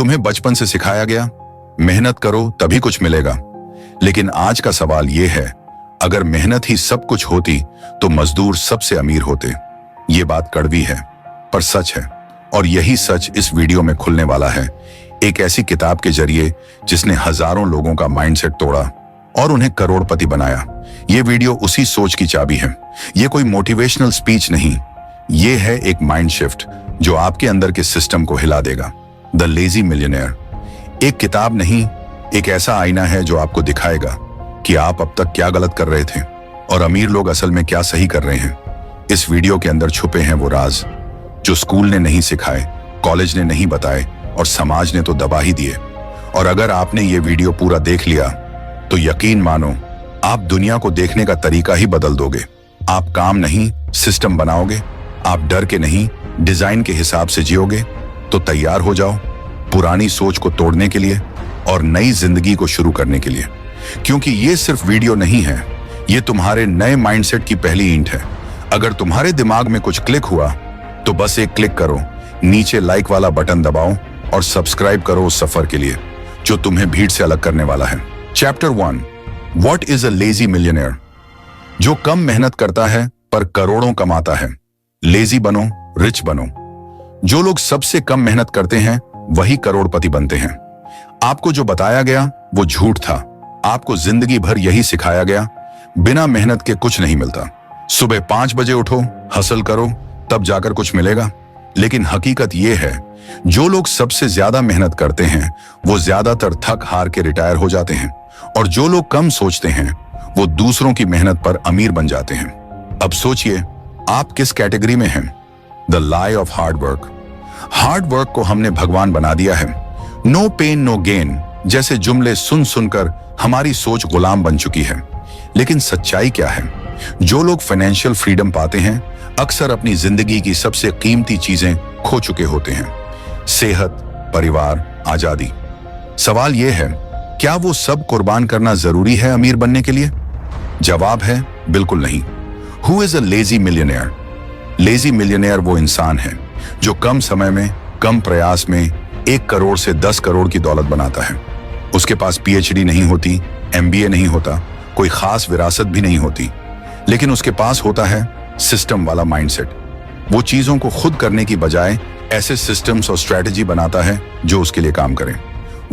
तुम्हें बचपन से सिखाया गया मेहनत करो तभी कुछ मिलेगा। लेकिन आज का सवाल यह है, अगर मेहनत ही सब कुछ होती तो मजदूर सबसे अमीर होते। ये बात कड़वी है पर सच है, और यही सच इस वीडियो में खुलने वाला है, एक ऐसी किताब के जरिए जिसने हजारों लोगों का माइंडसेट तोड़ा और उन्हें करोड़पति बनाया। ये वीडियो उसी सोच की चाबी है। ये कोई मोटिवेशनल स्पीच नहीं, ये है एक माइंड शिफ्ट जो आपके अंदर के सिस्टम को हिला देगा। द लेजी मिलियनेयर एक किताब नहीं, एक ऐसा आईना है जो आपको दिखाएगा कि आप अब तक क्या गलत कर रहे थे और अमीर लोग असल में क्या सही कर रहे हैं। इस वीडियो के अंदर छुपे हैं वो राज जो स्कूल ने नहीं सिखाए, कॉलेज ने नहीं बताए और समाज ने तो दबा ही दिए। और अगर आपने ये वीडियो पूरा देख लिया तो यकीन मानो आप दुनिया को देखने का तरीका ही बदल दोगे। आप काम नहीं सिस्टम बनाओगे, आप डर के नहीं डिजाइन के हिसाब से जियोगे। तो तैयार हो जाओ पुरानी सोच को तोड़ने के लिए और नई जिंदगी को शुरू करने के लिए, क्योंकि ये सिर्फ वीडियो नहीं है, ये तुम्हारे नए माइंडसेट की पहली ईंट है। अगर तुम्हारे दिमाग में कुछ क्लिक हुआ तो बस एक क्लिक करो, नीचे लाइक वाला बटन दबाओ और सब्सक्राइब करो उस सफर के लिए जो तुम्हें भीड़ से अलग करने वाला है। Chapter 1, what is a lazy millionaire. जो कम मेहनत करता है पर करोड़ों कमाता है। लेजी बनो, रिच बनो। जो लोग सबसे कम मेहनत करते हैं वही करोड़पति बनते हैं। आपको जो बताया गया वो झूठ था। आपको जिंदगी भर यही सिखाया गया, बिना मेहनत के कुछ नहीं मिलता। सुबह 5 बजे उठो, हसल करो, तब जाकर कुछ मिलेगा। लेकिन हकीकत यह है, जो लोग सबसे ज्यादा मेहनत करते हैं वो ज्यादातर थक हार के रिटायर हो जाते हैं, और जो लोग कम सोचते हैं वो दूसरों की मेहनत पर अमीर बन जाते हैं। अब सोचिए आप किस कैटेगरी में हैं। The lie of hard work. Hard work को हमने भगवान बना दिया है। नो पेन नो गेन जैसे जुमले सुन सुनकर हमारी सोच गुलाम बन चुकी है। लेकिन सच्चाई क्या है? जो लोग फाइनेंशियल फ्रीडम पाते हैं अक्सर अपनी जिंदगी की सबसे कीमती चीजें खो चुके होते हैं। सेहत, परिवार, आजादी। सवाल यह है, क्या वो सब कुर्बान करना जरूरी है अमीर बनने के लिए? जवाब है बिल्कुल नहीं। Who is a lazy millionaire? Lazy millionaire वो इंसान है जो कम समय में, कम प्रयास में 1 करोड़ से 10 करोड़ की दौलत बनाता है। उसके पास PhD नहीं होती, MBA नहीं होता, कोई खास विरासत भी नहीं होती, लेकिन उसके पास होता है सिस्टम वाला माइंडसेट। वो चीजों को खुद करने की बजाय ऐसे सिस्टम्स और स्ट्रेटजी बनाता है जो उसके लिए काम करें।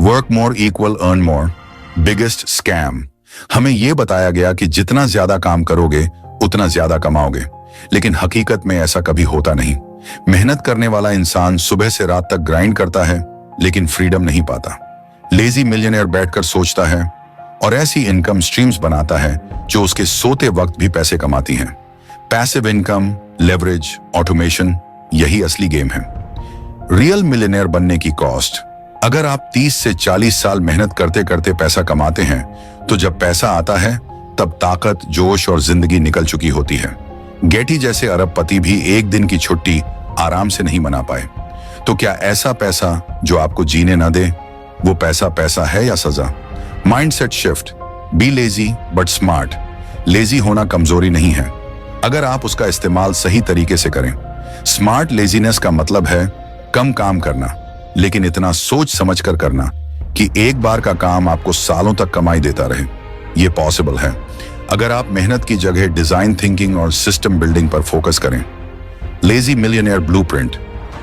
Work more equal earn more. Biggest scam. हमें यह बताया गया कि जितना ज्यादा काम करोगे उतना ज्यादा कमाओगे, लेकिन हकीकत में ऐसा कभी होता नहीं। मेहनत करने वाला इंसान सुबह से रात तक ग्राइंड करता है लेकिन फ्रीडम नहीं पाता। लेजी मिलियनेयर बैठकर सोचता है और ऐसी इनकम स्ट्रीम्स बनाता है जो उसके सोते वक्त भी पैसे कमाती हैं। पैसिव इनकम, लेवरेज, ऑटोमेशन, यही असली गेम है। रियल मिलियनेयर बनने की कॉस्ट। अगर आप 30 से 40 साल मेहनत करते करते पैसा कमाते हैं तो जब पैसा आता है तब ताकत, जोश और जिंदगी निकल चुकी होती है। गेटी जैसे अरबपति भी एक दिन की छुट्टी आराम से नहीं मना पाए। तो क्या ऐसा पैसा जो आपको जीने न दे वो पैसा पैसा है या सजा? Mindset shift. Be lazy but smart. Lazy होना कमजोरी नहीं है अगर आप उसका इस्तेमाल सही तरीके से करें। स्मार्ट लेजीनेस का मतलब है कम काम करना लेकिन इतना सोच समझकर करना कि एक बार का काम आपको सालों तक कमाई देता रहे। ये पॉसिबल है अगर आप मेहनत की जगह डिजाइन थिंकिंग और सिस्टम बिल्डिंग पर फोकस करें। Lazy millionaire blueprint.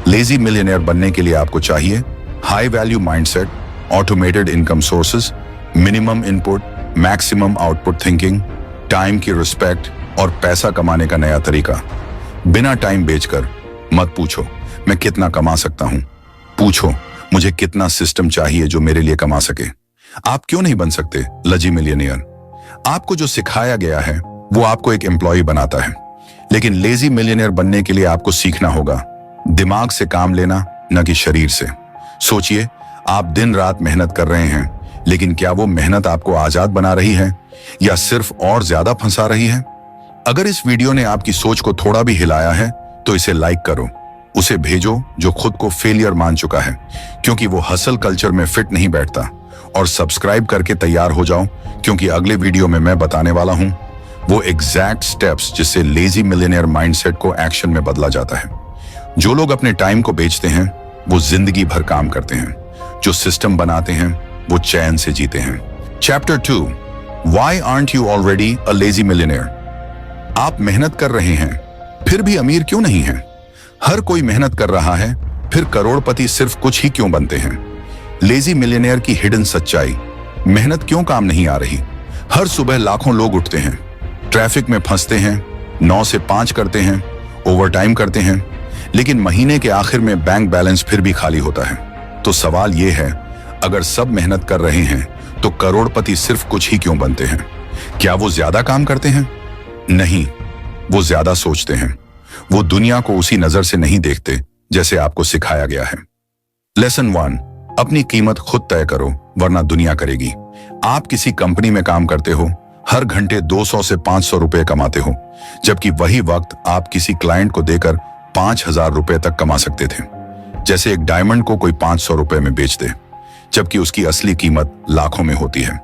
Lazy millionaire बनने के लिए आपको चाहिए high value mindset, automated income sources, minimum input, maximum output thinking, time की रिस्पेक्ट और पैसा कमाने का नया तरीका। बिना टाइम बेचकर मत पूछो मैं कितना कमा सकता हूं, पूछो मुझे कितना सिस्टम चाहिए जो मेरे लिए कमा सके। आप क्यों नहीं बन सकते लेजी मिलियनेयर? आपको जो सिखाया गया है वो आपको एक एम्प्लॉय बनाता है, लेकिन लेजी मिलियनेयर बनने के लिए आपको सीखना होगा दिमाग से काम लेना, न कि शरीर से। सोचिए आप दिन रात मेहनत कर रहे हैं, लेकिन क्या वो मेहनत आपको आजाद बना रही है या सिर्फ और ज्यादा फंसा रही है? अगर इस वीडियो ने आपकी सोच को थोड़ा भी हिलाया है तो इसे लाइक करो, उसे भेजो जो खुद को फेलियर मान चुका है क्योंकि वो हसल कल्चर में फिट नहीं बैठता, और सब्सक्राइब करके तैयार हो जाओ क्योंकि अगले वीडियो में मैं बताने वाला हूं वो एग्जैक्ट स्टेप्स जिससे लेजी मिलियनेयर माइंडसेट को एक्शन में बदला जाता है। जो लोग अपने टाइम को बेचते हैं वो जिंदगी भर काम करते हैं, जो सिस्टम बनाते हैं वो चैन से जीते हैं। Chapter 2, Why aren't you already a lazy millionaire? आप मेहनत कर रहे हैं फिर भी अमीर क्यों नहीं हैं? हर कोई मेहनत कर रहा है, फिर करोड़पति सिर्फ कुछ ही क्यों बनते हैं? लेजी मिलियनेयर की हिडन सच्चाई, मेहनत क्यों काम नहीं आ रही? हर सुबह लाखों लोग उठते हैं, ट्रैफिक में फंसते हैं, 9 से 5 करते हैं, ओवरटाइम करते हैं, लेकिन महीने के आखिर में बैंक बैलेंस फिर भी खाली होता है। तो सवाल यह है, अगर सब मेहनत कर रहे हैं तो करोड़पति सिर्फ कुछ ही क्यों बनते हैं? क्या वो ज्यादा काम करते हैं? नहीं, वो ज्यादा सोचते हैं। वो दुनिया को उसी नजर से नहीं देखते जैसे आपको सिखाया गया है। लेसन 1, अपनी कीमत खुद तय करो वरना दुनिया करेगी। आप किसी कंपनी में काम करते हो, हर घंटे 200 से 500 रुपए कमाते हो, जबकि वही वक्त आप किसी क्लाइंट को देकर 5000 रुपए तक कमा सकते थे। जैसे एक डायमंड को कोई 500 रुपए में बेच दे, जबकि उसकी असली कीमत लाखों में होती है।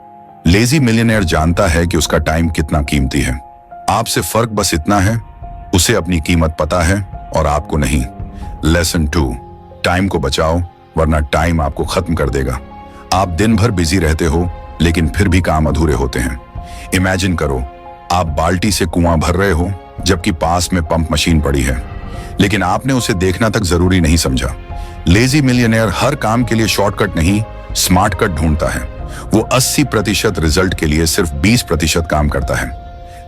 लेजी मिलियनेयर जानता है कि उसका टाइम कितना कीमती है। आपसे फर्क बस इतना है, उसे अपनी कीमत पता है और आपको नहीं। लेसन 2, टाइम को बचाओ वरना टाइम आपको खत्म कर देगा। आप दिन भर बिजी रहते हो लेकिन फिर भी काम अधूरे होते हैं। इमेजिन करो, आप बाल्टी से कुआं भर रहे हो जबकि पास में पंप मशीन पड़ी है, लेकिन आपने उसे देखना तक जरूरी नहीं समझा। लेजी मिलियनेयर हर काम के लिए शॉर्टकट नहीं, स्मार्ट कट ढूंढता है। वो 80% रिजल्ट के लिए सिर्फ 20% काम करता है।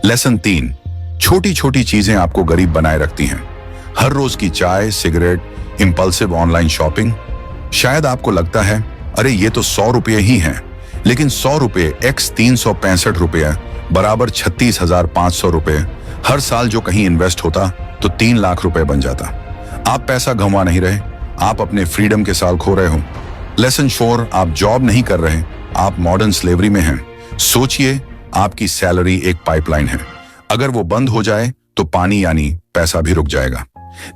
लेसन 3, छोटी छोटी चीजें आपको गरीब बनाए रखती हैं। हर रोज की चाय, सिगरेट, इंपल्सिव ऑनलाइन शॉपिंग। शायद आपको लगता है अरे ये तो 100 रुपये ही हैं, लेकिन 100 रुपये x 365 रुपये बराबर 36,500 रुपये हर साल जो कहीं इन्वेस्ट होता तो 3 लाख रुपए बन जाता। आप पैसा गंवा नहीं रहे, आप अपने फ्रीडम के साल खो रहे हो। लेसन 4, आप जॉब नहीं कर रहे, आप मॉडर्न स्लेवरी में हैं। सोचिए, आपकी सैलरी एक पाइपलाइन है, अगर वो बंद हो जाए तो पानी यानी पैसा भी रुक जाएगा।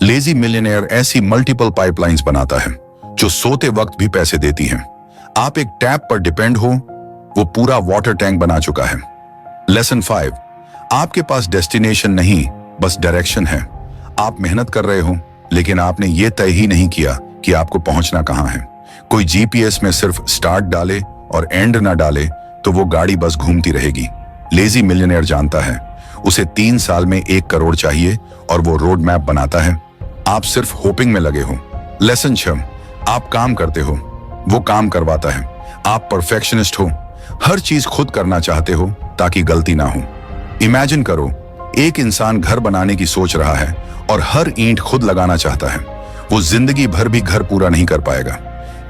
लेजी मिलियनेयर ऐसी मल्टीपल पाइपलाइंस बनाता है जो सोते वक्त भी पैसे देती हैं। आप एक टैप पर डिपेंड हो, वो पूरा वाटर टैंक बना चुका है। लेसन 5, आपके पास डेस्टिनेशन नहीं बस डायरेक्शन है। आप मेहनत कर रहे हो लेकिन आपने ये तय ही नहीं किया कि आपको पहुंचना कहां है। कोई जीपीएस में सिर्फ स्टार्ट डाले और एंड ना डाले तो वो गाड़ी बस घूमती रहेगी। लेजी मिलियनेयर जानता है उसे 3 साल में 1 करोड़ चाहिए और वो रोड मैप बनाता है। आप सिर्फ होपिंग में लगे हो। लेसन 6, आप काम करते हो, वो काम करवाता है। आप परफेक्शनिस्ट हो, हर चीज खुद करना चाहते हो ताकि गलती ना हो। इमेजिन करो, एक इंसान घर बनाने की सोच रहा है और हर ईंट खुद लगाना चाहता है। वो जिंदगी भर भी घर पूरा नहीं कर पाएगा।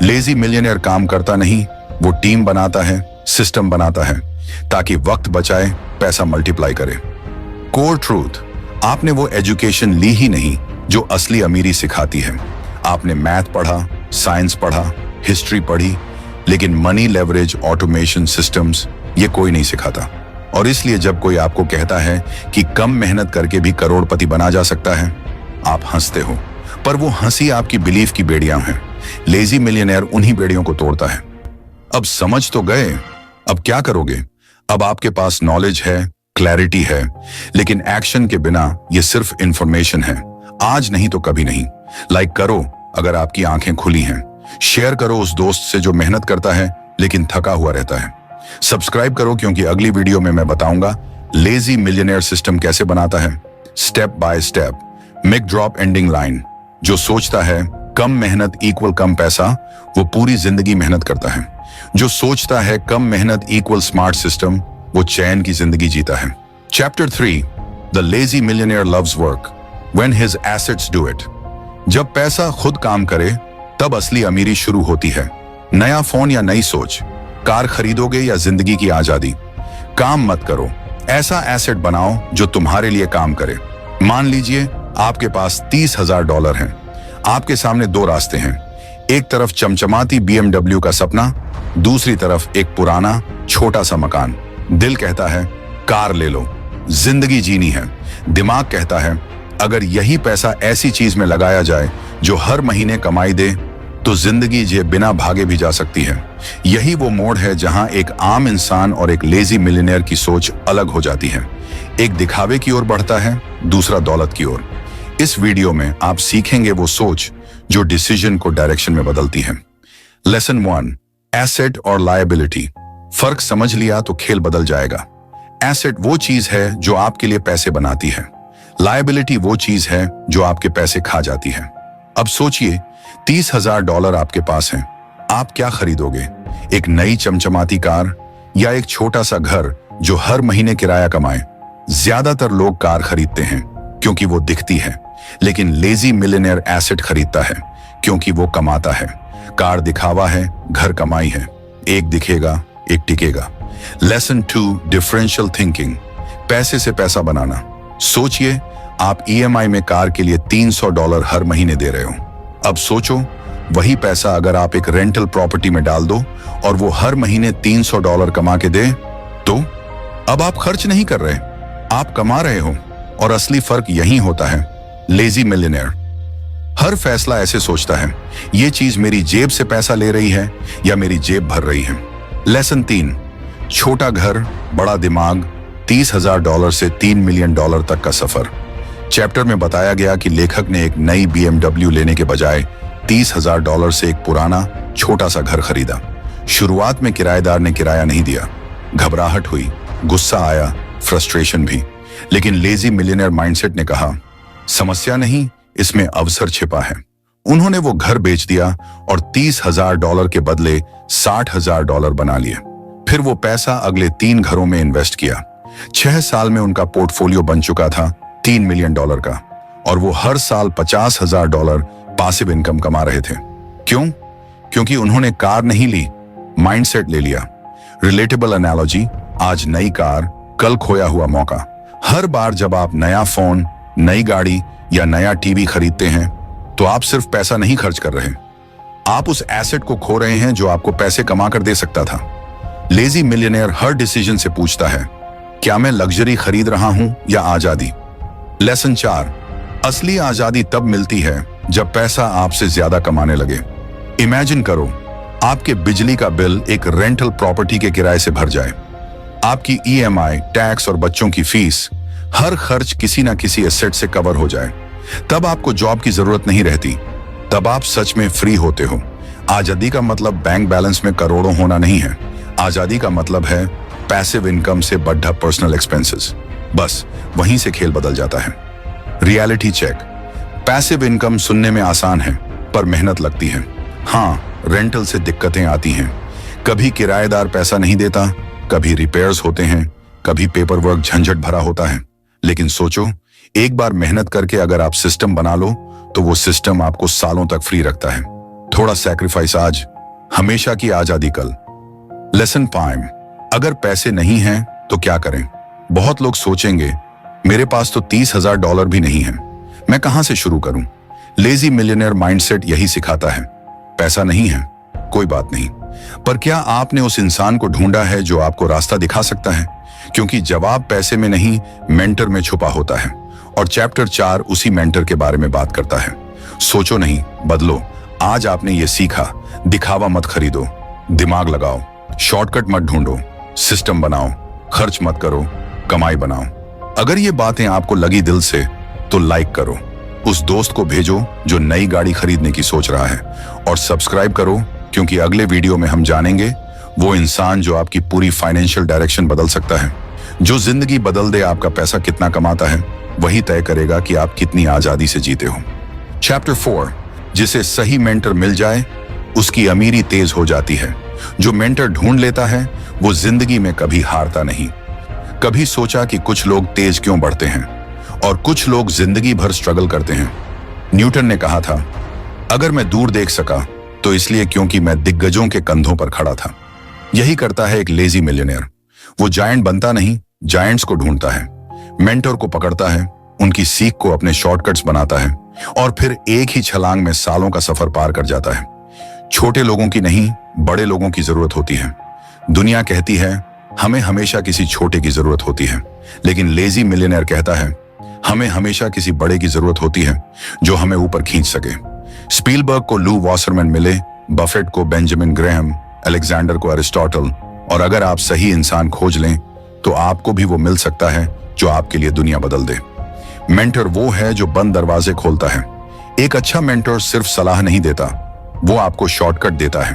लेजी मिलियनेयर काम करता नहीं, वो टीम बनाता है, सिस्टम बनाता है ताकि वक्त बचाए, पैसा मल्टीप्लाई करे। कोर ट्रूथ, आपने वो एजुकेशन ली ही नहीं जो असली अमीरी सिखाती है। आपने मैथ पढ़ा, साइंस पढ़ा, हिस्ट्री पढ़ी, लेकिन मनी लेवरेज, ऑटोमेशन, सिस्टम्स ये कोई नहीं सिखाता। और इसलिए जब कोई आपको कहता है कि कम मेहनत करके भी करोड़पति बना जा सकता है, आप हंसते हो, पर वो हंसी आपकी बिलीफ की बेड़ियां हैं। लेजी मिलियनेयर उन्हीं बेड़ियों को तोड़ता है। अब समझ तो गए, अब क्या करोगे? अब आपके पास नॉलेज है, क्लैरिटी है, लेकिन एक्शन के बिना ये सिर्फ इंफॉर्मेशन है। आज नहीं तो कभी नहीं। लाइक करो अगर आपकी आंखें खुली हैं, शेयर करो उस दोस्त से जो मेहनत करता है लेकिन थका हुआ रहता है। सब्सक्राइब करो क्योंकि अगली वीडियो में मैं बताऊंगा लेजी मिलियनेयर सिस्टम कैसे बनाता है, step by step. Mic drop ending line, जो सोचता है कम मेहनत इक्वल कम पैसा, वो पूरी जिंदगी मेहनत करता है। जो सोचता है कम मेहनत इक्वल स्मार्ट सिस्टम, वो चैन की जिंदगी जीता है। Chapter 3, the lazy millionaire loves work when his assets do it. जब पैसा खुद काम करे तब असली अमीरी शुरू होती है। नया फोन या नई सोच, कार खरीदोगे या जिंदगी की आजादी, काम मत करो, ऐसा एसेट बनाओ जो तुम्हारे लिए काम करे। मान लीजिए आपके पास $30,000 हैं। आपके सामने 2 रास्ते हैं, एक तरफ चमचमाती BMW का सपना, दूसरी तरफ एक पुराना छोटा सा मकान। दिल कहता है कार ले लो, जिंदगी जीनी है। दिमाग कहता है अगर यही पैसा ऐसी चीज में लगाया जाए जो हर महीने कमाई दे तो जिंदगी जे बिना भागे भी जा सकती है। यही वो मोड़ है जहां एक आम इंसान और एक लेजी मिलियनेयर की सोच अलग हो जाती है। एक दिखावे की ओर बढ़ता है, दूसरा दौलत की ओर। इस वीडियो में आप सीखेंगे वो सोच जो डिसीजन को डायरेक्शन में बदलती है। लेसन 1, एसेट और लायबिलिटी। फर्क समझ लिया तो खेल बदल जाएगा। एसेट वो चीज है जो आपके लिए पैसे बनाती है, लायबिलिटी वो चीज है जो आपके पैसे खा जाती है। अब सोचिए, $30,000 आपके पास हैं, आप क्या खरीदोगे? एक नई चमचमाती कार या एक छोटा सा घर जो हर महीने किराया कमाए? ज्यादातर लोग कार खरीदते हैं क्योंकि वो दिखती है, लेकिन लेजी मिलियनेयर एसेट खरीदता है क्योंकि वो कमाता है। कार दिखावा है, घर कमाई है। एक दिखेगा, एक टिकेगा। लेसन 2, डिफरेंशियल थिंकिंग, पैसे से पैसा बनाना। सोचिए, आप ईएमआई में कार के लिए $300 हर महीने दे रहे हो। अब सोचो, वही पैसा अगर आप एक रेंटल प्रॉपर्टी में डाल दो और वो हर महीने $300 कमा के दे, तो अब आप खर्च नहीं कर रहे, आप कमा रहे हो। और असली फर्क यही होता है। लेजी मिलियनेयर हर फैसला ऐसे सोचता है, ये चीज मेरी जेब से पैसा ले रही है या मेरी जेब भर रही है। लेसन 3, छोटा घर बड़ा दिमाग, $30,000 से $3 मिलियन तक का सफर। चैप्टर में बताया गया कि लेखक ने एक नई BMW लेने के बजाय $30,000 से एक पुराना छोटा सा घर खरीदा। शुरुआत में किराएदार ने किराया नहीं दिया, घबराहट हुई, गुस्सा आया, फ्रस्ट्रेशन भी। लेकिन लेजी मिलियनेयर माइंडसेट ने कहा, समस्या नहीं, इसमें अवसर छिपा है। उन्होंने वो घर बेच दिया और $30,000 के बदले $60,000 बना लिए। फिर वो पैसा अगले 3 घरों में इन्वेस्ट किया। 6 साल में उनका पोर्टफोलियो बन चुका था $3 मिलियन का, और वो हर साल $50,000 पासिव इनकम कमा रहे थे। क्यों? क्योंकि उन्होंने कार नहीं ली, माइंडसेट ले लिया। रिलेटेबल एनालॉजी, आज नई कार, कल खोया हुआ मौका। हर बार जब आप नया फोन, नई गाड़ी या नया टीवी खरीदते हैं तो आप सिर्फ पैसा नहीं खर्च कर रहे, आप उस एसेट को खो रहे हैं जो आपको पैसे कमा कर दे सकता था। लेजी मिलियनेयर हर डिसीजन से पूछता है, क्या मैं लग्जरी खरीद रहा हूं या आजादी? लेसन 4, असली आजादी तब मिलती है जब पैसा आपसे ज्यादा कमाने लगे। इमेजिन करो, आपके बिजली का बिल एक रेंटल प्रॉपर्टी के किराए से भर जाए, आपकी ईएमआई, टैक्स और बच्चों की फीस, हर खर्च किसी ना किसी एसेट से कवर हो जाए। तब आपको जॉब की जरूरत नहीं रहती, तब आप सच में फ्री होते हो। आजादी का मतलब बैंक बैलेंस में करोड़ों होना नहीं है, आजादी का मतलब है पैसिव इनकम से बढ़ा पर्सनल एक्सपेंसेस। बस वहीं से खेल बदल जाता है। रियलिटी चेक, पैसिव इनकम सुनने में आसान है पर मेहनत लगती है। हाँ, रेंटल से दिक्कतें आती हैं, कभी किराएदार पैसा नहीं देता, कभी रिपेयर्स होते हैं, कभी पेपर वर्क झंझट भरा होता है। लेकिन सोचो, एक बार मेहनत करके अगर आप सिस्टम बना लो तो वो सिस्टम आपको सालों तक फ्री रखता है। थोड़ा सैक्रिफाइस आज, हमेशा की आजादी कल। लेसन 5, अगर पैसे नहीं हैं तो क्या करें? बहुत लोग सोचेंगे, मेरे पास तो $30,000 भी नहीं है, मैं कहां से शुरू करूं? लेजी मिलियनेयर माइंडसेट यही सिखाता है, पैसा नहीं है, कोई बात नहीं, पर क्या आपने उस इंसान को ढूंढा है जो आपको रास्ता दिखा सकता है? क्योंकि जवाब पैसे में नहीं, मेंटर में छुपा होता है। और चैप्टर 4 उसी मेंटर के बारे में बात करता है। सोचो नहीं, बदलो। आज आपने ये सीखा, दिखावा मत खरीदो, दिमाग लगाओ, शॉर्टकट मत ढूंढो, सिस्टम बनाओ, खर्च मत करो, कमाई बनाओ। अगर ये बातें आपको लगी दिल से तो लाइक करो, उस दोस्त को भेजो जो नई गाड़ी खरीदने की सोच रहा है, और सब्सक्राइब करो, क्योंकि अगले वीडियो में हम जानेंगे वो इंसान जो आपकी पूरी फाइनेंशियल डायरेक्शन बदल सकता है, जो जिंदगी बदल दे। आपका पैसा कितना कमाता है वही तय करेगा कि आप कितनी आजादी से जीते हो। चैप्टर 4, जिसे सही मेंटर मिल जाए उसकी अमीरी तेज हो जाती है। जो मेंटर ढूंढ लेता है वो जिंदगी में कभी हारता नहीं। कभी सोचा कि कुछ लोग तेज क्यों बढ़ते हैं और कुछ लोग जिंदगी भर स्ट्रगल करते हैं? न्यूटन ने कहा था, अगर मैं दूर देख सका तो इसलिए क्योंकि मैं दिग्गजों के कंधों पर खड़ा था। यही करता है एक लेजी मिलियनेयर। वो जायंट बनता नहीं, जायंट्स को ढूंढता है, मेंटर को पकड़ता है, उनकी सीख को अपने शॉर्टकट्स बनाता है और फिर एक ही छलांग में सालों का सफर पार कर जाता है। छोटे लोगों की नहीं, बड़े लोगों की जरूरत होती है। दुनिया कहती है हमें हमेशा किसी छोटे की जरूरत होती है, लेकिन लेजी मिलियनेयर कहता है हमें हमेशा किसी बड़े की जरूरत होती है जो हमें ऊपर खींच सके। स्पीलबर्ग को लू वॉसरमैन मिले, बफेट को बेंजामिन ग्रेहम, अलेक्जेंडर को अरिस्टोटल, और अगर आप सही इंसान खोज लें तो आपको भी वो मिल सकता है जो आपके लिए दुनिया बदल दे। मेंटर वो है जो बंद दरवाजे खोलता है। एक अच्छा मेंटर सिर्फ सलाह नहीं देता, वो आपको शॉर्टकट देता है।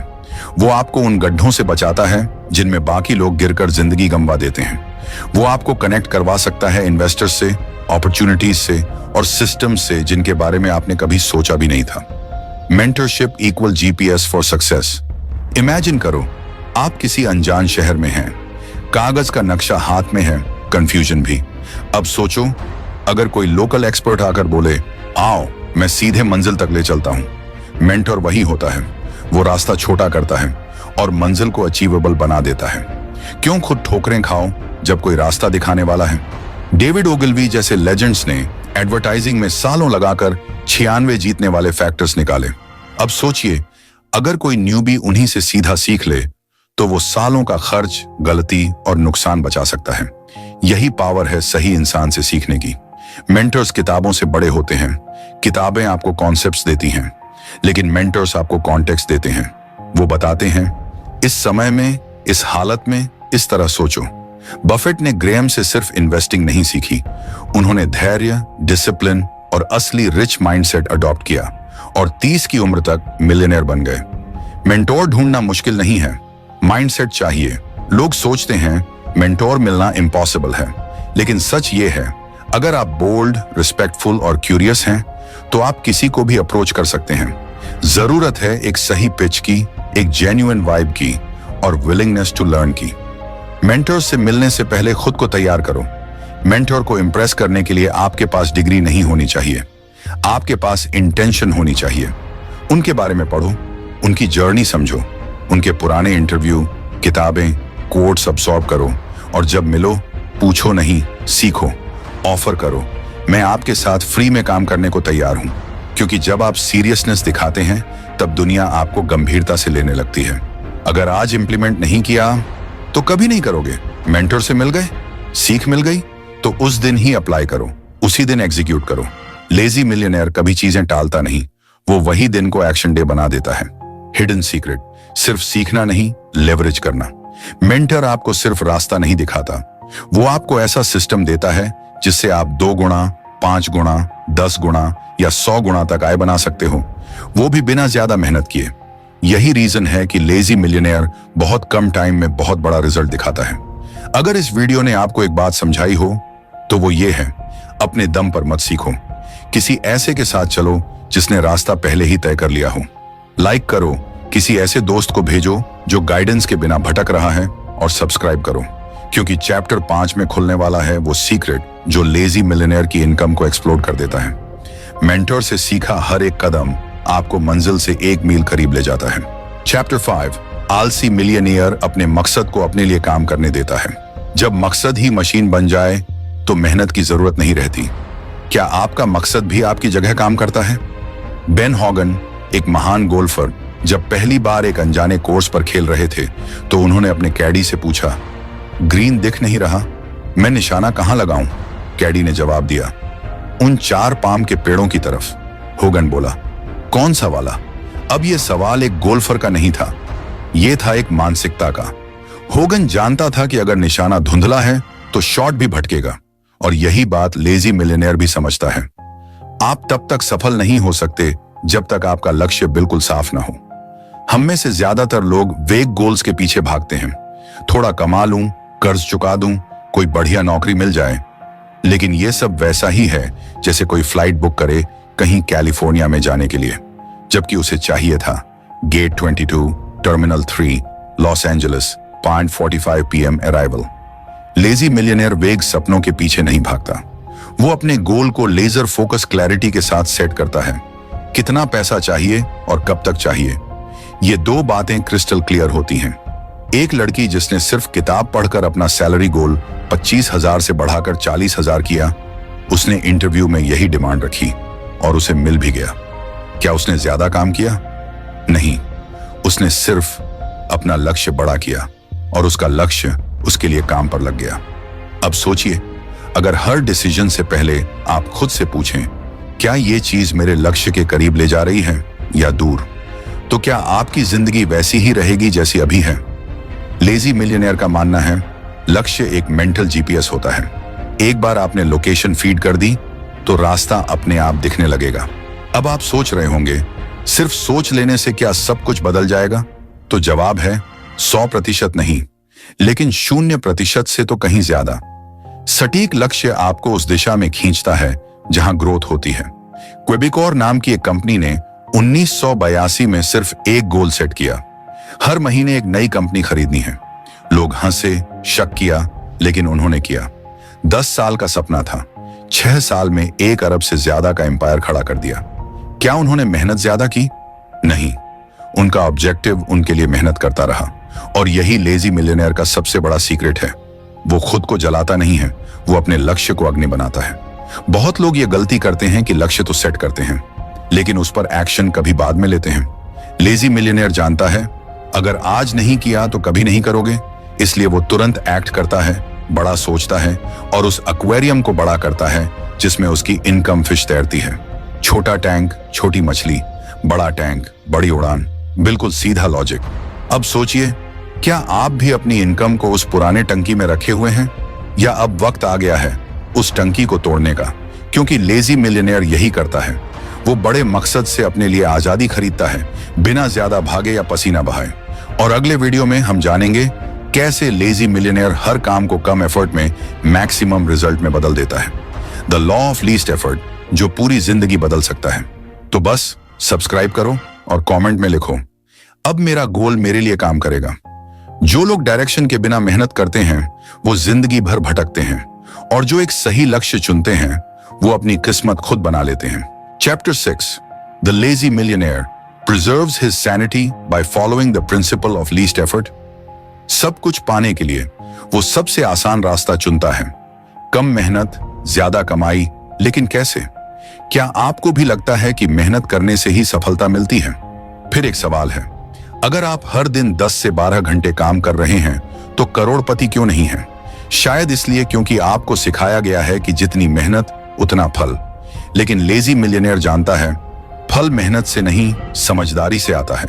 वो आपको उन गड्ढों से बचाता है जिनमें बाकी लोग गिरकर जिंदगी गंवा देते हैं। वो आपको कनेक्ट करवा सकता है इन्वेस्टर्स से, अपॉर्चुनिटीज से और सिस्टम से जिनके बारे में आपने कभी सोचा भी नहीं था। Mentorship equal GPS for success. Imagine करो, आप किसी अनजान शहर में हैं, कागज का नक्शा हाथ में है, कंफ्यूजन भी। अब सोचो, अगर कोई लोकल एक्सपर्ट आकर बोले, आओ मैं सीधे मंजिल तक ले चलता हूं। मेंटर वही होता है, वो रास्ता छोटा करता है और मंजिल को अचीवेबल बना देता है। क्यों खुद ठोकरें खाओ जब कोई रास्ता दिखाने वाला है। डेविड ओगिलवी जैसे लेजेंड्स ने एडवर्टाइजिंग में सालों लगाकर 96 जीतने वाले फैक्टर्स निकाले। अब सोचिए, अगर कोई न्यूबी उन्हीं से सीधा सीख ले तो वो सालों का खर्च, गलती और नुकसान बचा सकता है। यही पावर है सही इंसान से सीखने की। मेंटर्स किताबों से बड़े होते हैं। किताबें आपको कॉन्सेप्ट्स देती हैं, लेकिन मेंटर्स आपको कॉन्टेक्स्ट देते हैं। वो बताते हैं, इस समय में, इस हालत में इस तरह सोचो। बफेट ने ग्रेहम से सिर्फ इन्वेस्टिंग नहीं सीखी, उन्होंने धैर्य, डिसिप्लिन और असली रिच माइंडसेट अडॉप्ट किया और 30 की उम्र तक मिलियनेयर बन गए। मेंटोर ढूंढना मुश्किल नहीं है, माइंडसेट चाहिए। लोग सोचते हैं मेंटोर मिलना इम्पॉसिबल है, लेकिन सच ये है, अगर आप बोल्ड, रिस्पेक्टफुल और क्यूरियस हैं तो आप किसी को भी अप्रोच कर सकते हैं। जरूरत है एक सही पिच की, एक जेन्युइन वाइब की और विलिंगनेस टू लर्न की। मेंटर्स से मिलने से पहले खुद को तैयार करो। मेंटर को इंप्रेस करने के लिए आपके पास डिग्री नहीं होनी चाहिए, आपके पास इंटेंशन होनी चाहिए। उनके बारे में पढ़ो, उनकी जर्नी समझो, उनके पुराने इंटरव्यू, किताबें, कोट्स अब्सॉर्ब करो और जब मिलो पूछो नहीं, सीखो। ऑफर करो, मैं आपके साथ फ्री में काम करने को तैयार हूं, क्योंकि जब आप सीरियसनेस दिखाते हैं तब दुनिया आपको गंभीरता से लेने लगती है। अगर आज इंप्लीमेंट नहीं किया तो कभी नहीं करोगे। मेंटर से मिल गए, सीख मिल गई तो उस दिन ही अप्लाई करो, उसी दिन एग्जीक्यूट करो। लेजी मिलियनेयर कभी चीजें टालता नहीं, वो वही दिन को एक्शन डे बना देता है। हिडन सीक्रेट, सिर्फ सीखना नहीं, लेवरेज करना। मेंटर आपको सिर्फ रास्ता नहीं दिखाता, वो आपको ऐसा सिस्टम देता है जिससे आप 2 गुना, 5 गुना, 10 गुना या 100 गुना तक आय बना सकते हो, वो भी बिना ज्यादा मेहनत किए। यही रीजन है कि लेजी मिलियनेयर बहुत कम टाइम में बहुत बड़ा रिजल्ट दिखाता है। अगर इस वीडियो ने आपको एक बात समझाई हो तो वो ये है, अपने दम पर मत सीखो, किसी ऐसे के साथ चलो जिसने रास्ता पहले ही तय कर लिया हो। लाइक करो, किसी ऐसे दोस्त को भेजो जो गाइडेंस के बिना भटक रहा है और सब्सक्राइब करो, क्योंकि चैप्टर 5 में खुलने वाला है वो सीक्रेट जो लेजी मिलियनेयर की इनकम को एक्सप्लोड कर देता है। मेंटर से सीखा हर एक कदम आपको मंजिल से 1 मील करीब ले जाता है। चैप्टर 5, आलसी मिलियनेयर अपने मकसद को अपने लिए काम करने देता है। जब मकसद ही मशीन बन जाए तो मेहनत की जरूरत नहीं रहती। क्या आपका मकसद भी आपकी जगह काम करता है? बेन हॉगन, एक महान गोल्फर, जब पहली बार एक अनजाने कोर्स पर खेल रहे थे तो उन्होंने अपने कैडी से पूछा, ग्रीन दिख नहीं रहा, मैं निशाना कहां लगाऊं? कैडी ने जवाब दिया, उन 4 पाम के पेड़ों की तरफ। होगन बोला, कौन सा वाला? अब यह सवाल एक गोल्फर का नहीं था, यह था एक मानसिकता का। होगन जानता था कि अगर निशाना धुंधला है तो शॉट भी भटकेगा, और यही बात लेजी मिलियनेयर भी समझता है। आप तब तक सफल नहीं हो सकते जब तक आपका लक्ष्य बिल्कुल साफ ना हो। हम में से ज्यादातर लोग वेग गोल्स के पीछे भागते हैं, थोड़ा कमा लूं, कर्ज चुका दूं, कोई बढ़िया नौकरी मिल जाए। लेकिन यह सब वैसा ही है जैसे कोई फ्लाइट बुक करे कहीं कैलिफोर्निया में जाने के लिए, जबकि उसे चाहिए था gate 22, terminal 3, Los Angeles, 5:45 PM arrival. Lazy millionaire वेग सपनों के पीछे नहीं भागता, वो अपने गोल को लेजर फोकस क्लैरिटी के साथ सेट करता है। कितना पैसा चाहिए और कब तक चाहिए, ये 2 बातें क्रिस्टल क्लियर होती हैं। एक लड़की जिसने सिर्फ किताब पढ़कर अपना सैलरी गोल 25,000 से बढ़ाकर 40,000 किया, उसने इंटरव्यू में यही डिमांड रखी और उसे मिल भी गया। क्या उसने ज्यादा काम किया? नहीं, उसने सिर्फ अपना लक्ष्य बड़ा किया और उसका लक्ष्य उसके लिए काम पर लग गया। अब सोचिए, अगर हर डिसीजन से पहले आप खुद से पूछें, क्या ये चीज मेरे लक्ष्य के करीब ले जा रही है या दूर, तो क्या आपकी जिंदगी वैसी ही रहेगी जैसी अभी है? लेजी मिलियनेयर का मानना है, लक्ष्य एक मेंटल जीपीएस होता है। एक बार आपने लोकेशन फीड कर दी तो रास्ता अपने आप दिखने लगेगा। अब आप सोच रहे होंगे, सिर्फ सोच लेने से क्या सब कुछ बदल जाएगा? तो जवाब है 100% नहीं, लेकिन 0% से तो कहीं ज्यादा। सटीक लक्ष्य आपको उस दिशा में खींचता है जहां ग्रोथ होती है। क्वेबिकोर नाम की एक कंपनी ने 1982 में सिर्फ एक गोल सेट किया, हर महीने एक नई कंपनी खरीदनी है। लोग हंसे, शक किया, लेकिन उन्होंने किया। 10 साल का सपना था, 6 साल में 1 अरब से ज्यादा का एम्पायर खड़ा कर दिया। क्या उन्होंने मेहनत ज्यादा की? नहीं, उनका ऑब्जेक्टिव उनके लिए मेहनत करता रहा। और यही लेजी मिलियनेयर का सबसे बड़ा सीक्रेट है। वो खुद को जलाता नहीं है, वो अपने लक्ष्य को अग्नि बनाता है। बहुत लोग ये गलती करते हैं कि लक्ष्य तो सेट करते हैं, लेकिन उस पर एक्शन कभी बाद में लेते हैं। लेजी मिलियनेयर जानता है अगर आज नहीं किया तो कभी नहीं करोगे, इसलिए वो तुरंत एक्ट करता है, बड़ा सोचता है और उस एक्वेरियम को बड़ा करता है जिसमें उसकी इनकम फिश तैरती है। छोटा टैंक, छोटी मछली, बड़ा टैंक, बड़ी उड़ान, बिल्कुल सीधा लॉजिक। अब सोचिए, क्या आप भी अपनी इनकम को उस पुराने टंकी में रखे हुए हैं, या अब वक्त आ गया है उस टंकी को तोड़ने का? क्योंकि लेजी मिलियनेयर यही करता है, वो बड़े मकसद से अपने लिए आजादी खरीदता है, बिना ज्यादा भागे या पसीना बहाए। और अगले वीडियो में हम जानेंगे कैसे लेजी मिलियनेयर हर काम को कम एफर्ट में मैक्सिमम रिजल्ट में बदल देता है। The law of least effort, जो पूरी जिंदगी बदल सकता है। तो बस सब्सक्राइब करो और कमेंट में लिखो, अब मेरा गोल मेरे लिए काम करेगा। जो लोग डायरेक्शन के बिना मेहनत करते हैं वो जिंदगी भर भटकते हैं, और जो एक सही लक्ष्य चुनते हैं वो अपनी किस्मत खुद बना लेते हैं। Chapter 6, the lazy millionaire preserves his sanity by following the principle of least effort. सब कुछ पाने के लिए वो सबसे आसान रास्ता चुनता है, कम मेहनत, ज्यादा कमाई। लेकिन कैसे? क्या आपको भी लगता है कि मेहनत करने से ही सफलता मिलती है? फिर एक सवाल है, अगर आप हर दिन 10 से 12 घंटे काम कर रहे हैं तो करोड़पति क्यों नहीं है? शायद इसलिए क्योंकि आपको सिखाया गया है कि जितनी मेहनत उतना फल। लेकिन लेजी मिलियनेयर जानता है फल मेहनत से नहीं, समझदारी से आता है।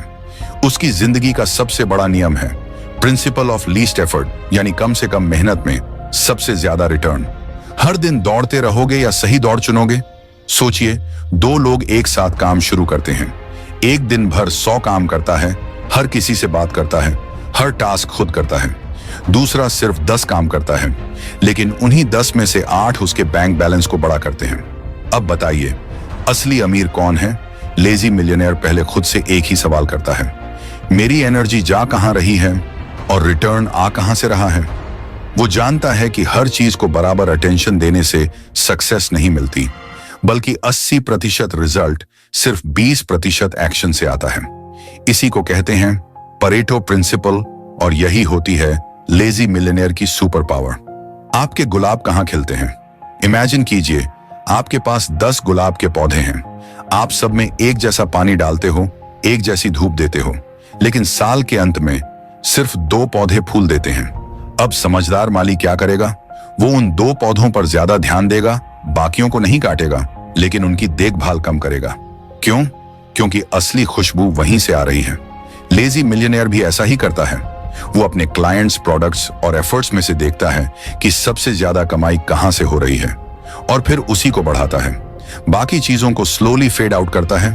उसकी जिंदगी का सबसे बड़ा नियम है प्रिंसिपल ऑफ लीस्ट एफर्ट, यानी कम से कम मेहनत में सबसे ज्यादा रिटर्न। हर दिन दौड़ते रहोगे या सही दौड़ चुनोगे? सोचिए, 2 लोग एक साथ काम शुरू करते हैं। एक दिन भर 100 काम करता है, हर किसी से बात करता है, हर टास्क खुद करता है। दूसरा सिर्फ 10 काम करता है, लेकिन उन्हीं 10 में से 8 उसके बैंक बैलेंस को बड़ा करते हैं। अब बताइए, असली अमीर कौन है? लेजी मिलियनेयर पहले खुद से एक ही सवाल करता है, मेरी एनर्जी जा कहां रही है और रिटर्न आ कहां से रहा है? वो जानता है कि हर चीज को बराबर अटेंशन देने से सक्सेस नहीं मिलती, बल्कि 80% रिजल्ट सिर्फ 20% एक्शन से आता है। इसी को कहते हैं परेटो प्रिंसिपल, और यही होती है लेजी मिलियनेयर की सुपर पावर। आपके गुलाब कहां खिलते हैं? इमेजिन कीजिए, आपके पास 10 गुलाब के पौधे हैं। आप सब में एक जैसा पानी डालते हो, एक जैसी धूप देते हो, लेकिन साल के अंत में सिर्फ 2 पौधे फूल देते हैं। अब समझदार माली क्या करेगा? वो उन 2 पौधों पर ज्यादा ध्यान देगा, बाकियों को नहीं काटेगा, लेकिन उनकी देखभाल कम करेगा। क्यों? क्योंकि असली खुशबू वहीं से आ रही है। लेजी मिलियनेयर भी ऐसा ही करता है। वो अपने क्लाइंट्स, प्रोडक्ट्स और एफर्ट्स में से देखता है कि सबसे ज्यादा कमाई कहां से हो रही है, और फिर उसी को बढ़ाता है। बाकी चीजों को स्लोली फेड आउट करता है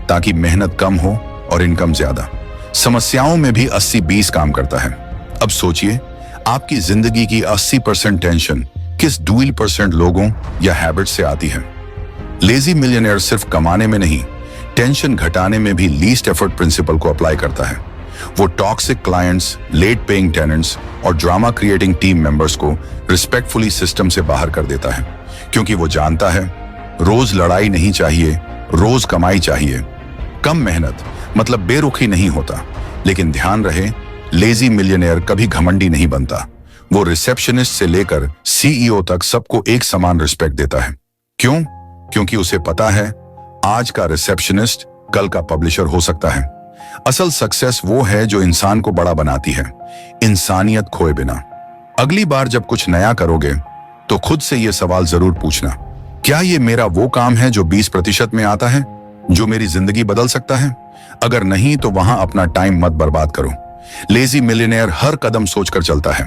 ताकि मेहनत कम हो और इनकम ज्यादा। समस्याओं में भी 80-20 काम करता है। अब सोचिए, आपकी जिंदगी की 80% टेंशन किस 2% लोगों या हैबिट से आती है? लेजी मिलियनेयर सिर्फ कमाने में नहीं, टेंशन घटाने में भी लीस्ट एफर्ट प्रिंसिपल को अप्लाई करता है। वो toxic clients, late paying tenants और ड्रामा क्रिएटिंग टीम मेंबर्स को रिस्पेक्टफुली सिस्टम से बाहर कर देता है, क्योंकि वो जानता है रोज लड़ाई नहीं चाहिए, रोज कमाई चाहिए। कम मेहनत मतलब बेरुखी नहीं होता, लेकिन ध्यान रहे, लेजी मिलियनेयर कभी घमंडी नहीं बनता। वो रिसेप्शनिस्ट से लेकर सीईओ तक सबको एक समान रिस्पेक्ट देता है। क्यों? क्योंकि उसे पता है आज का रिसेप्शनिस्ट कल का पब्लिशर हो सकता है। असल सक्सेस वो है जो इंसान को बड़ा बनाती है, इंसानियत खोए बिना। अगली बार जब कुछ नया करोगे तो खुद से ये सवाल जरूर पूछना, क्या ये मेरा वो काम है जो 20% में आता है, जो मेरी जिंदगी बदल सकता है? अगर नहीं तो वहां अपना टाइम मत बर्बाद करो। लेजी मिलियनेयर हर कदम सोचकर चलता है।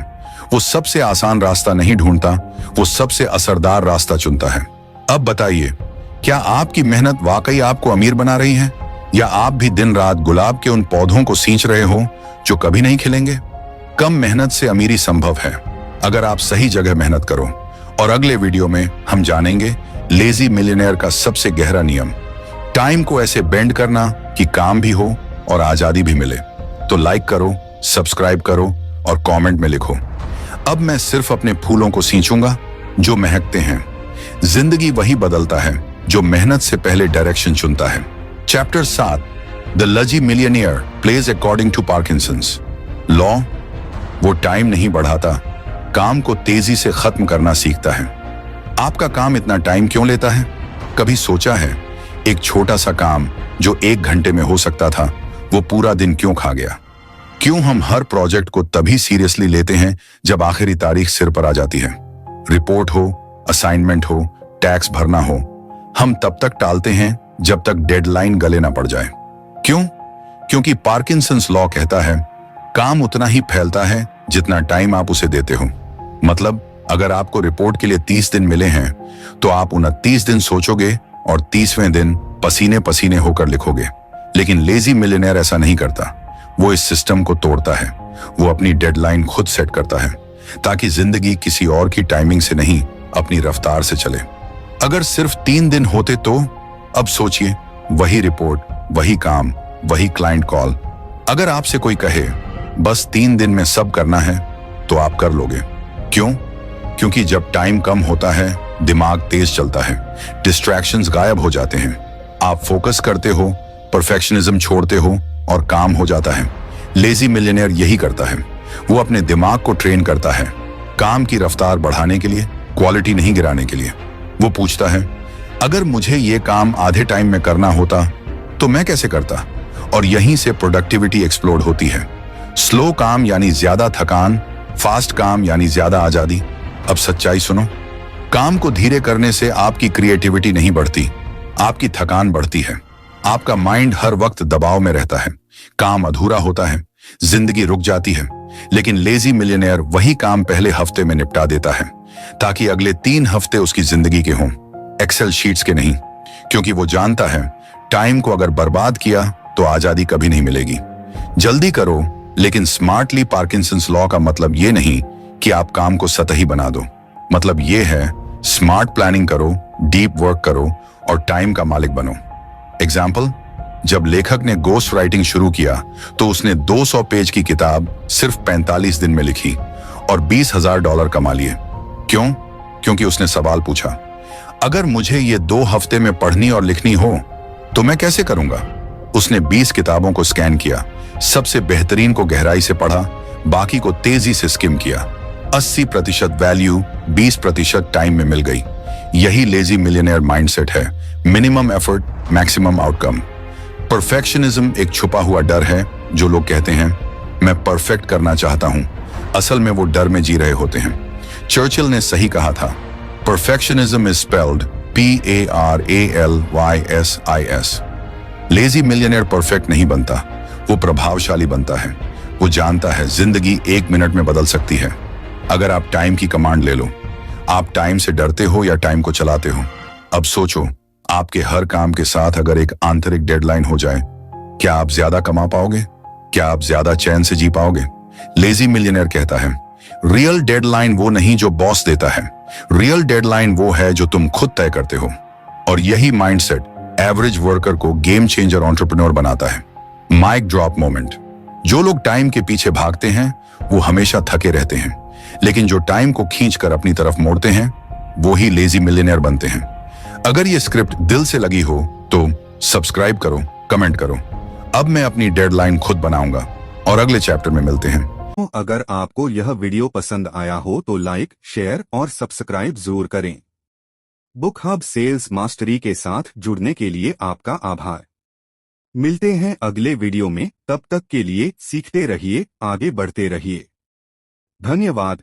वो सबसे आसान रास्ता नहीं ढूंढता, वो सबसे असरदार रास्ता चुनता है। अब बताइए, क्या आपकी मेहनत वाकई आपको अमीर बना रही है, या आप भी दिन रात गुलाब के उन पौधों को सींच रहे हो जो कभी नहीं खिलेंगे? कम मेहनत से अमीरी संभव है अगर आप सही जगह मेहनत करो। और अगले वीडियो में हम जानेंगे लेजी मिलियनेयर का सबसे गहरा नियम, टाइम को ऐसे बेंड करना कि काम भी हो और आजादी भी मिले। तो लाइक करो, सब्सक्राइब करो और कमेंट में लिखो, अब मैं सिर्फ अपने फूलों को सींचूंगा जो महकते हैं। जिंदगी वही बदलता है जो मेहनत से पहले डायरेक्शन चुनता है। Chapter 7, the lazy millionaire plays according to Parkinson's law. वो टाइम नहीं बढ़ाता, काम को तेजी से खत्म करना सीखता है। आपका काम इतना टाइम क्यों लेता है? कभी सोचा है एक छोटा सा काम जो 1 घंटे में हो सकता था वो पूरा दिन क्यों खा गया? क्यों हम हर प्रोजेक्ट को तभी सीरियसली लेते हैं जब आखिरी तारीख सिर पर आ जाती है? रिपोर्ट हो, असाइनमेंट हो, टैक्स भरना हो, हम तब तक टालते हैं जब तक डेडलाइन गले ना पड़ जाए। क्यों? क्योंकि पार्किंसंस लॉ कहता है काम उतना ही फैलता है जितना टाइम आप उसे देते हो। मतलब अगर आपको रिपोर्ट के लिए 30 दिन मिले हैं तो आप 29 दिन सोचोगे और 30वें दिन पसीने पसीने होकर लिखोगे। लेकिन लेजी मिलियनेयर ऐसा नहीं करता। वो इस सिस्टम को तोड़ता है। वो अपनी डेडलाइन खुद सेट करता है ताकि जिंदगी किसी और की टाइमिंग से नहीं, अपनी रफ्तार से चले। अगर सिर्फ 3 दिन होते तो अब सोचिए, वही रिपोर्ट, वही काम, वही क्लाइंट कॉल। अगर आपसे कोई कहे बस 3 दिन में सब करना है तो आप कर लोगे। क्यों? क्योंकि जब टाइम कम होता है दिमाग तेज चलता है, डिस्ट्रैक्शंस गायब हो जाते हैं, आप फोकस करते हो, परफेक्शनिज्म छोड़ते हो और काम हो जाता है। लेजी मिलियनेयर यही करता है। वो अपने दिमाग को ट्रेन करता है काम की रफ्तार बढ़ाने के लिए, क्वालिटी नहीं गिराने के लिए। वो पूछता है अगर मुझे ये काम आधे टाइम में करना होता तो मैं कैसे करता? और यहीं से प्रोडक्टिविटी एक्सप्लोड होती है। स्लो काम यानी ज्यादा थकान, फास्ट काम यानी ज्यादा आजादी। अब सच्चाई सुनो, काम को धीरे करने से आपकी क्रिएटिविटी नहीं बढ़ती, आपकी थकान बढ़ती है। आपका माइंड हर वक्त दबाव में रहता है, काम अधूरा होता है, जिंदगी रुक जाती है। लेकिन लेजी मिलियनेयर वही काम पहले हफ्ते में निपटा देता है ताकि अगले 3 हफ्ते उसकी जिंदगी के हों, एक्सेल शीट्स के नहीं। क्योंकि वो जानता है टाइम को अगर बर्बाद किया तो आजादी कभी नहीं मिलेगी। जल्दी करो लेकिन स्मार्टली। पार्किंसंस लॉ का मतलब ये नहीं कि आप काम को सतही बना दो। मतलब ये है स्मार्ट प्लानिंग करो, डीप वर्क करो और टाइम का मालिक बनो। एग्जाम्पल, जब लेखक ने गोस्ट राइटिंग शुरू किया तो उसने 200 पेज की किताब सिर्फ 45 दिन में लिखी और $20,000 कमा लिए। क्यों? क्योंकि उसने सवाल पूछा अगर मुझे ये 2 हफ्ते में पढ़नी और लिखनी हो तो मैं कैसे करूंगा? उसने 20 किताबों को स्कैन किया, सबसे बेहतरीन को गहराई से पढ़ा, बाकी को तेजी से स्किम किया। 80% वैल्यू 20% टाइम में मिल गई। यही लेजी मिलियनेयर माइंडसेट है, minimum effort maximum outcome. Perfectionism एक छुपा हुआ डर है। जो लोग कहते हैं मैं परफेक्ट करना चाहता हूं, असल में वो डर में जी रहे होते हैं। चर्चिल ने सही कहा था, perfectionism is spelled PARALYSIS। Lazy millionaire perfect नहीं बनता, वो प्रभावशाली बनता है। वो जानता है जिंदगी 1 मिनट में बदल सकती है अगर आप टाइम की कमांड ले लो। आप टाइम से डरते हो या टाइम को चलाते हो? अब सोचो, आपके हर काम के साथ अगर एक आंतरिक डेडलाइन हो जाए, क्या आप ज्यादा कमा पाओगे? क्या आप ज्यादा चैन से जी पाओगे? लेजी मिलियनेयर कहता है रियल डेडलाइन वो नहीं जो बॉस देता है, रियल डेडलाइन वो है जो तुम खुद तय करते हो। और यही माइंडसेट एवरेज वर्कर को गेम चेंजर एंटरप्रेन्योर बनाता है। Mic drop moment. जो लोग टाइम के पीछे भागते हैं वो हमेशा थके रहते हैं, लेकिन जो टाइम को खींचकर अपनी तरफ मोड़ते हैं वो ही लेजी मिलियनेयर बनते हैं। अगर ये स्क्रिप्ट दिल से लगी हो तो सब्सक्राइब करो, कमेंट करो। अब मैं अपनी डेडलाइन खुद बनाऊंगा और अगले चैप्टर में मिलते हैं। अगर आपको यह वीडियो पसंद आया हो तो लाइक, शेयर और सब्सक्राइब जरूर करें। बुक हब सेल्स मास्टरी के साथ जुड़ने के लिए आपका आभार। मिलते हैं अगले वीडियो में, तब तक के लिए सीखते रहिए, आगे बढ़ते रहिए। धन्यवाद।